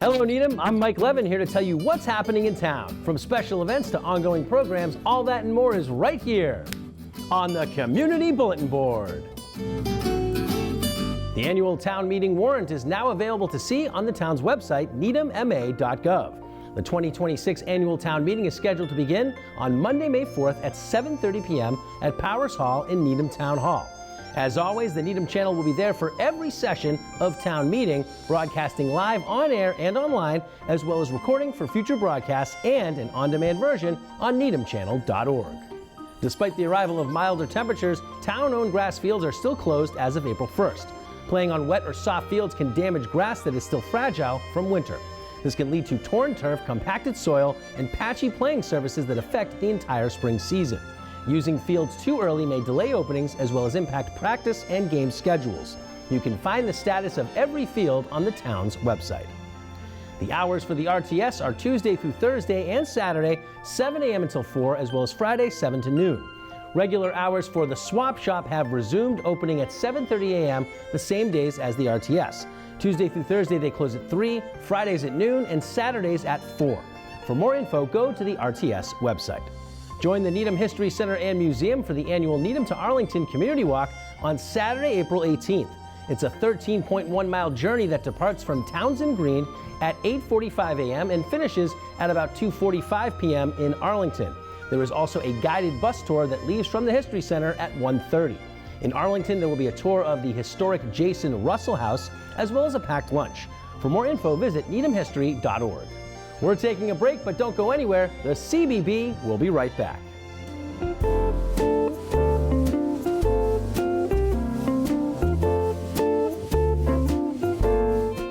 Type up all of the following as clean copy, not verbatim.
Hello Needham, I'm Mike Levin here to tell you what's happening in town. From special events to ongoing programs, all that and more is right here on the Community Bulletin Board. The annual town meeting warrant is now available to see on the town's website, needhamma.gov. The 2026 annual town meeting is scheduled to begin on Monday, May 4th at 7:30 p.m. at Powers Hall in Needham Town Hall. As always, the Needham channel will be there for every session of town meeting, broadcasting live on air and online, as well as recording for future broadcasts and an on-demand version on needhamchannel.org. Despite the arrival of milder temperatures, town-owned grass fields are still closed as of April 1st. Playing on wet or soft fields can damage grass that is still fragile from winter. This can lead to torn turf, compacted soil, and patchy playing surfaces that affect the entire spring season. Using fields too early may delay openings as well as impact practice and game schedules. You can find the status of every field on the town's website. The hours for the RTS are Tuesday through Thursday and Saturday, 7 a.m. until 4, as well as Friday, 7 to noon. Regular hours for the Swap Shop have resumed, opening at 7:30 a.m. the same days as the RTS. Tuesday through Thursday they close at 3, Fridays at noon, and Saturdays at 4. For more info, go to the RTS website. Join the Needham History Center and Museum for the annual Needham to Arlington Community Walk on Saturday, April 18th. It's a 13.1-mile journey that departs from Townsend Green at 8:45 a.m. and finishes at about 2:45 p.m. in Arlington. There is also a guided bus tour that leaves from the History Center at 1:30. In Arlington, there will be a tour of the historic Jason Russell House, as well as a packed lunch. For more info, visit needhamhistory.org. We're taking a break, but don't go anywhere. The CBB will be right back.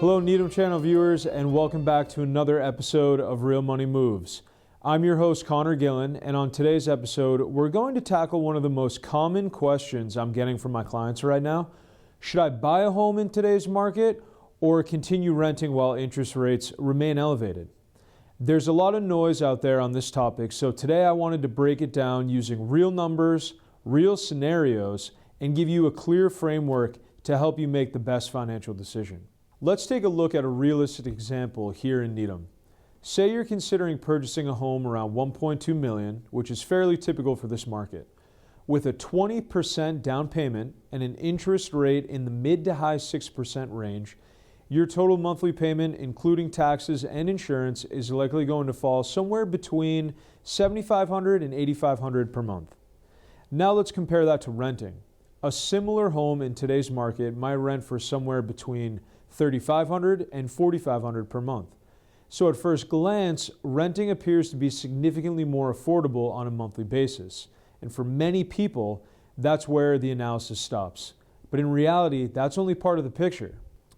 Hello, Needham Channel viewers, and welcome back to another episode of Real Money Moves. I'm your host, Connor Gillen, and on today's episode, we're going to tackle one of the most common questions I'm getting from my clients right now. Should I buy a home in today's market or continue renting while interest rates remain elevated? There's a lot of noise out there on this topic, so today I wanted to break it down using real numbers, real scenarios, and give you a clear framework to help you make the best financial decision. Let's take a look at a realistic example here in Needham. Say you're considering purchasing a home around $1.2 million, which is fairly typical for this market. With a 20% down payment and an interest rate in the mid to high 6% range, your total monthly payment, including taxes and insurance, is likely going to fall somewhere between $7,500 and $8,500 per month. Now let's compare that to renting. A similar home in today's market might rent for somewhere between $3,500 and $4,500 per month. So at first glance, renting appears to be significantly more affordable on a monthly basis. And for many people, that's where the analysis stops. But in reality, that's only part of the picture.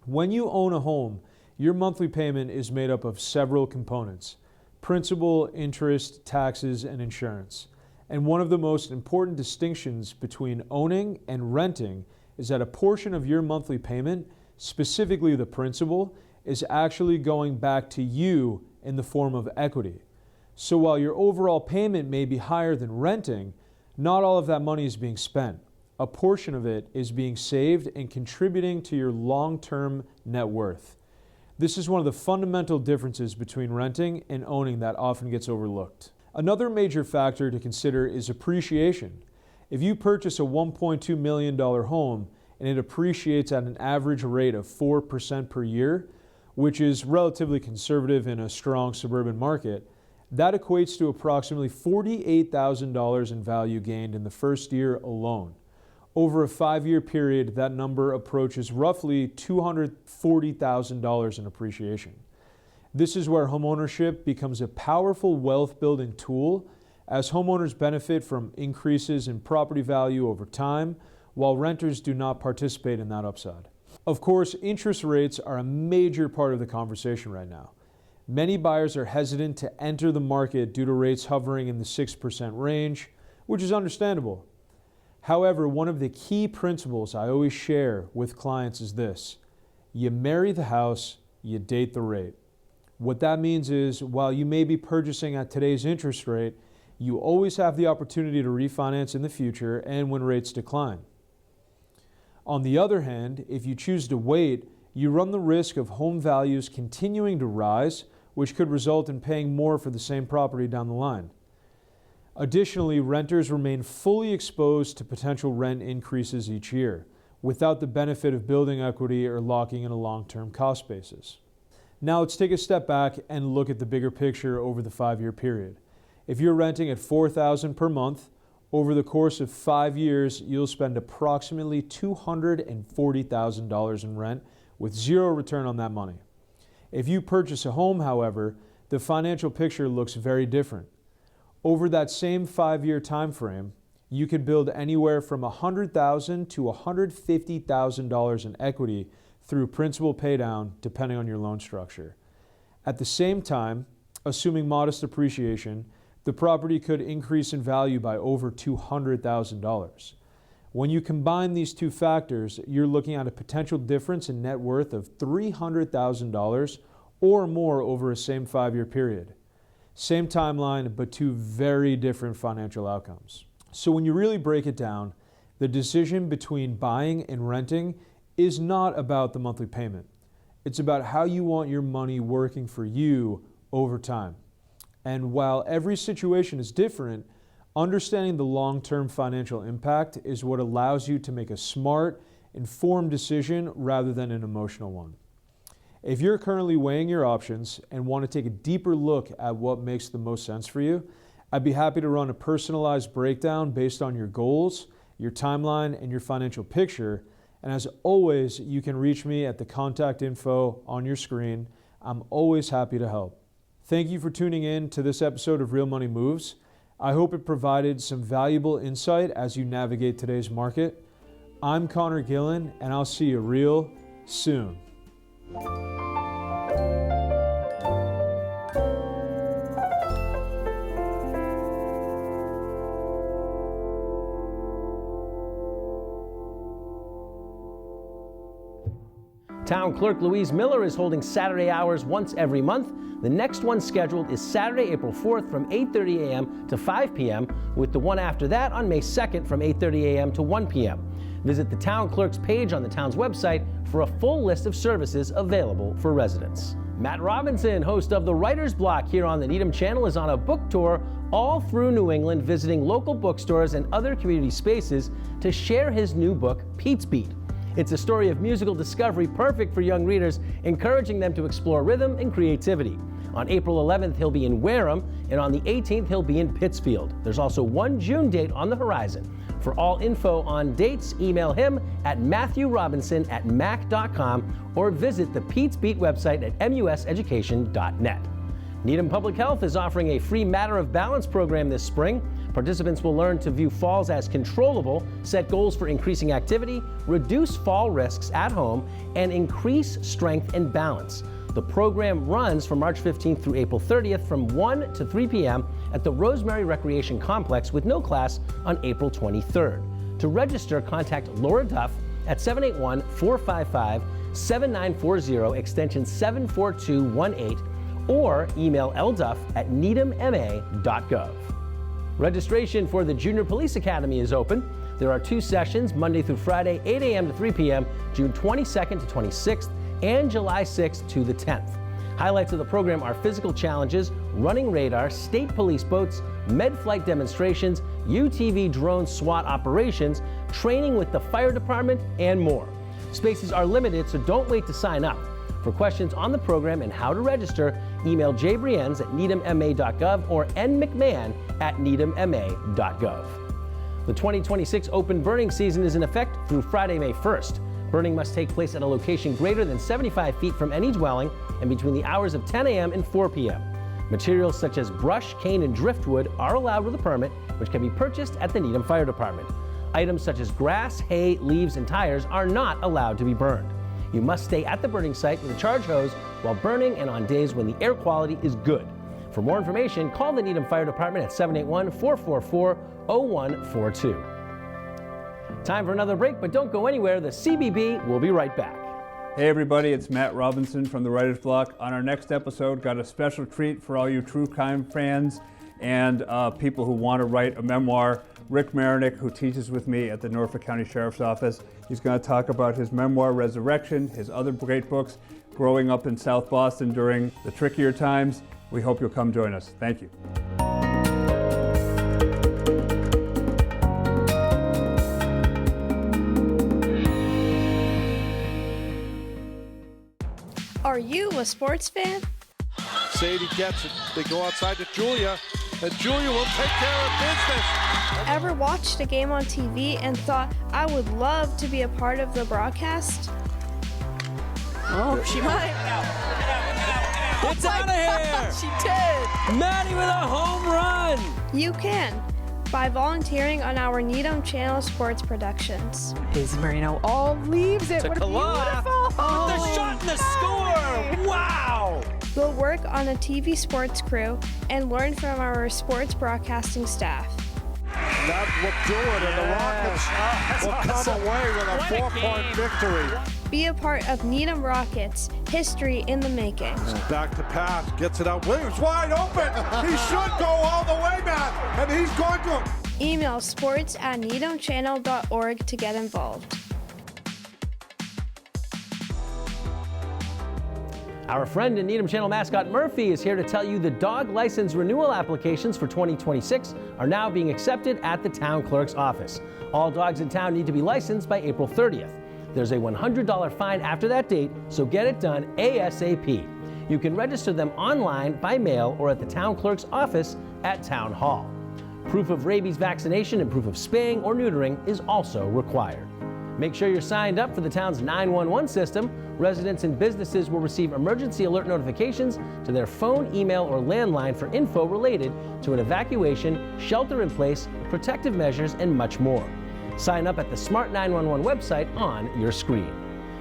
When you own a home, your monthly payment is made up of several components: principal, interest, taxes, and insurance. And one of the most important distinctions between owning and renting is that a portion of your monthly payment, specifically the principal, is actually going back to you in the form of equity. So while your overall payment may be higher than renting, not all of that money is being spent. A portion of it is being saved and contributing to your long-term net worth. This is one of the fundamental differences between renting and owning that often gets overlooked. Another major factor to consider is appreciation. If you purchase a $1.2 million home and it appreciates at an average rate of 4% per year, which is relatively conservative in a strong suburban market, that equates to approximately $48,000 in value gained in the first year alone. Over a 5-year period, that number approaches roughly $240,000 in appreciation. This is where homeownership becomes a powerful wealth-building tool, as homeowners benefit from increases in property value over time, while renters do not participate in that upside. Of course, interest rates are a major part of the conversation right now. Many buyers are hesitant to enter the market due to rates hovering in the 6% range, which is understandable. However, one of the key principles I always share with clients is this: you marry the house, you date the rate. What that means is, while you may be purchasing at today's interest rate, you always have the opportunity to refinance in the future and when rates decline. On the other hand, if you choose to wait you run the risk of home values continuing to rise, which could result in paying more for the same property down the line. Additionally, renters remain fully exposed to potential rent increases each year, without the benefit of building equity or locking in a long-term cost basis. Now let's take a step back and look at the bigger picture over the 5-year period. If you're renting at $4,000 per month, over the course of 5 years, you'll spend approximately $240,000 in rent with zero return on that money. If you purchase a home, however, the financial picture looks very different. Over that same 5-year time frame, you could build anywhere from $100,000 to $150,000 in equity through principal paydown, depending on your loan structure. At the same time, assuming modest appreciation, the property could increase in value by over $200,000. When you combine these two factors, you're looking at a potential difference in net worth of $300,000 or more over a same 5-year period. Same timeline, but two very different financial outcomes. So when you really break it down, the decision between buying and renting is not about the monthly payment. It's about how you want your money working for you over time. And while every situation is different, understanding the long-term financial impact is what allows you to make a smart, informed decision rather than an emotional one. If you're currently weighing your options and want to take a deeper look at what makes the most sense for you, I'd be happy to run a personalized breakdown based on your goals, your timeline, and your financial picture. And as always, you can reach me at the contact info on your screen. I'm always happy to help. Thank you for tuning in to this episode of Real Money Moves. I hope it provided some valuable insight as you navigate today's market. I'm Connor Gillen, and I'll see you real soon. Town Clerk Louise Miller is holding Saturday hours once every month. The next one scheduled is Saturday, April 4th from 8:30 a.m. to 5 p.m., with the one after that on May 2nd from 8:30 a.m. to 1 p.m. Visit the Town Clerk's page on the town's website for a full list of services available for residents. Matt Robinson, host of the Writer's Block here on the Needham Channel, is on a book tour all through New England, visiting local bookstores and other community spaces to share his new book, Pete's Beat. It's a story of musical discovery perfect for young readers, encouraging them to explore rhythm and creativity. On April 11th, he'll be in Wareham, and on the 18th, he'll be in Pittsfield. There's also one June date on the horizon. For all info on dates, email him at matthewrobinson@mac.com or visit the Pete's Beat website at museducation.net. Needham Public Health is offering a free Matter of Balance program this spring. Participants will learn to view falls as controllable, set goals for increasing activity, reduce fall risks at home, and increase strength and balance. The program runs from March 15th through April 30th from 1 to 3 p.m. at the Rosemary Recreation Complex, with no class on April 23rd. To register, contact Laura Duff at 781-455-7940, extension 74218, or email lduff@needhamma.gov. Registration for the Junior Police Academy is open. There are 2 sessions, Monday through Friday, 8 a.m. to 3 p.m., June 22nd to 26th, and July 6th to the 10th. Highlights of the program are physical challenges, running radar, state police boats, med flight demonstrations, UTV drone SWAT operations, training with the fire department, and more. Spaces are limited, so don't wait to sign up. For questions on the program and how to register, email jbriens@needhamma.gov or nmcmahon@needhamma.gov. The 2026 open burning season is in effect through Friday, May 1st. Burning must take place at a location greater than 75 feet from any dwelling and between the hours of 10 a.m. and 4 p.m. Materials such as brush, cane, and driftwood are allowed with a permit, which can be purchased at the Needham Fire Department. Items such as grass, hay, leaves, and tires are not allowed to be burned. You must stay at the burning site with a charge hose while burning and on days when the air quality is good. For more information, call the Needham Fire Department at 781-444-0142. Time for another break, but don't go anywhere. The CBB will be right back. Hey everybody, it's Matt Robinson from the Writer's Block. On our next episode, got a special treat for all you true crime fans and people who want to write a memoir. Rick Marinick, who teaches with me at the Norfolk County Sheriff's Office. He's going to talk about his memoir, Resurrection, his other great books, growing up in South Boston during the trickier times. We hope you'll come join us. Thank you. Are you a sports fan? Sadie gets it. They go outside to Julia, and Julia will take care of business. Ever watched a game on TV and thought, I would love to be a part of the broadcast? Oh, she might. It's out of here! She did. Maddie with a home run! You can, by volunteering on our Needham Channel Sports Productions. Izzy Marino all leaves it. To What a Kalana beautiful with the shot and the score! Wow! We'll work on a TV sports crew and learn from our sports broadcasting staff. That will do it, and the Rockets will come away with a 4-point victory. Be a part of Needham Rockets, history in the making. Back to pass, gets it out. Williams wide open. He should go all the way, Matt, and he's going to. Email sports@needhamchannel.org to get involved. Our friend and Needham Channel mascot Murphy is here to tell you the dog license renewal applications for 2026 are now being accepted at the town clerk's office. All dogs in town need to be licensed by April 30th. There's a $100 fine after that date, so get it done ASAP. You can register them online, by mail, or at the town clerk's office at Town Hall. Proof of rabies vaccination and proof of spaying or neutering is also required. Make sure you're signed up for the town's 911 system. Residents and businesses will receive emergency alert notifications to their phone, email, or landline for info related to an evacuation, shelter in place, protective measures, and much more. Sign up at the Smart 911 website on your screen.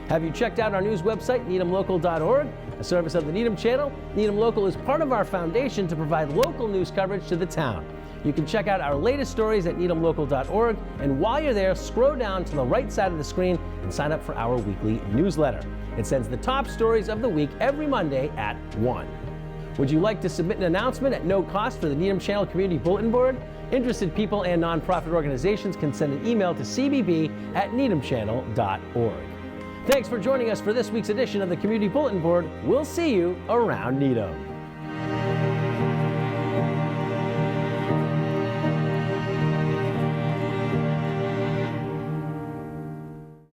Have you checked out our news website, needhamlocal.org, a service of the Needham Channel? Needham Local is part of our foundation to provide local news coverage to the town. You can check out our latest stories at needhamlocal.org, and while you're there, scroll down to the right side of the screen and sign up for our weekly newsletter. It sends the top stories of the week every Monday at 1. Would you like to submit an announcement at no cost for the Needham Channel Community Bulletin Board? Interested people and nonprofit organizations can send an email to cbb@needhamchannel.org. Thanks for joining us for this week's edition of the Community Bulletin Board. We'll see you around Needham.